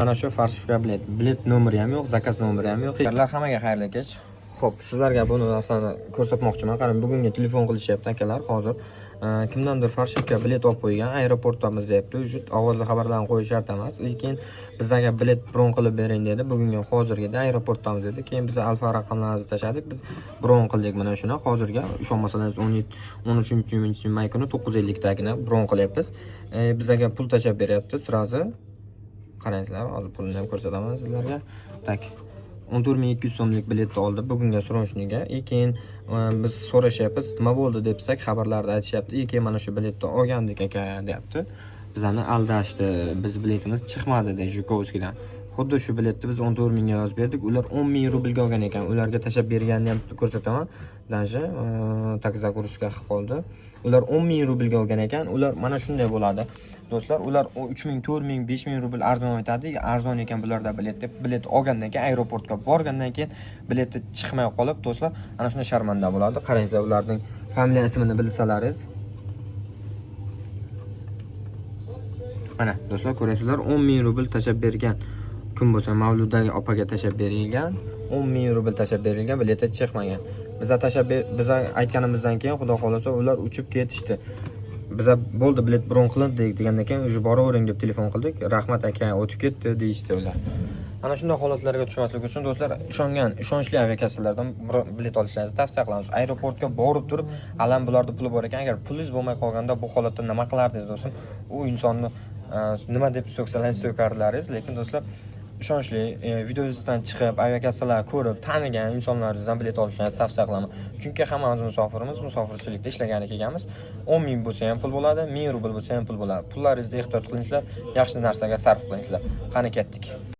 Mana shu falsifika bilet. Bilet nomeri ham yo'q, zakaz nomeri ham yo'q. Hammaga xayrli kech. Xo'p, sizlarga bu narsani ko'rsatmoqchiman. Qarang, bugunga telefon qilishyapti akalar hozir. Kimdandir falsifika bilet olib qo'ygan, aeroportdamiz deyapti. Jut ovozli xabarlarni qo'yish shart emas. Lekin bizlarga bilet bron qilib bering dedi. Bugunga hozirgida aeroportdamiz dedi. Keyin biz alfa raqamlarni tashladik. Biz bron qildik mana shuni. Hozirga ishonmasangiz 13-may kuni 9:50 dagina bron qilyapmiz. Bizlarga pul tashlab beryapti sirazi. Qaranglar, hozir pulni ham ko'rsataman sizlarga. Tak. 14.200 so'mlik biletni oldi bugunga srochniga. Keyin biz so'rashyapmiz, nima bo'ldi debsak, xabarlarda aytishyapti. Keyin mana shu biletni olgandik aka deyapti. Bizlarni aldashdi. Biz biletimiz chiqmadi dedi Jukovskidan. Xuddi shu biletni biz 14 mingga yozib berdik. Ular 10 ming rublga olgan ekan. Ularga tashab berganini ham ko'rsataman. Даже tak загрузка qilib qoldi. Ular 10 ming rublga olgan ekan. Ular mana shunday bo'ladi. Do'stlar, ular 3 ming, 4 ming, 5 ming rubl arzon aytadi. Arzon ekan bularda bilet deb. Bilet olgandan keyin aeroportga borgandan keyin bileti chiqmay qolib, do'stlar, ana shunday sharmanda bo'ladi. Qaranglar, ularning familiya ismini bilsalaringiz. Mana do'stlar, ko'rasizlar, 10 ming rubl tashab bergan. Kim bo'lsa Mavludaga opaga tashab berilgan, 10 ming rubl tashab berilgan, bileti chiqmagan. Biz aytganimizdan keyin xudo xolasa ular uchib ketishdi. Biza bo'ldi bilet bron qilindi degandan keyin уже boravering deb telefon qildik. Rahmat aka, o'tib ketdi deyishdi ular. Mana shunday holatlarga tushmaslik uchun do'stlar, ishonchli aviakassalardan bilet olishlaringizni tavsiya qilamiz. Aeroportga borib turib, alam bularda puli bor ekan, agar pulingiz bo'lmay qolganda bu holatda nima qilardingiz do'stim? U insonni nima deb so'ksalaringiz so'kardlaringiz, lekin do'stlar ishonchli videodan chiqib aviakassalar ko'rib tanigan insonlardan bilet olishlaringizni tavsiya qilaman. Chunki hammamiz musofirmiz, musofirchilikda ishlagan ekanmiz. 10 ming bo'lsa ham pul bo'ladi, 1000 rubl bo'lsa ham pul bo'ladi. Pullaringizni ehtiyot qilingizlar, yaxshi narsaga sarf qilingizlar. Qani ketdik.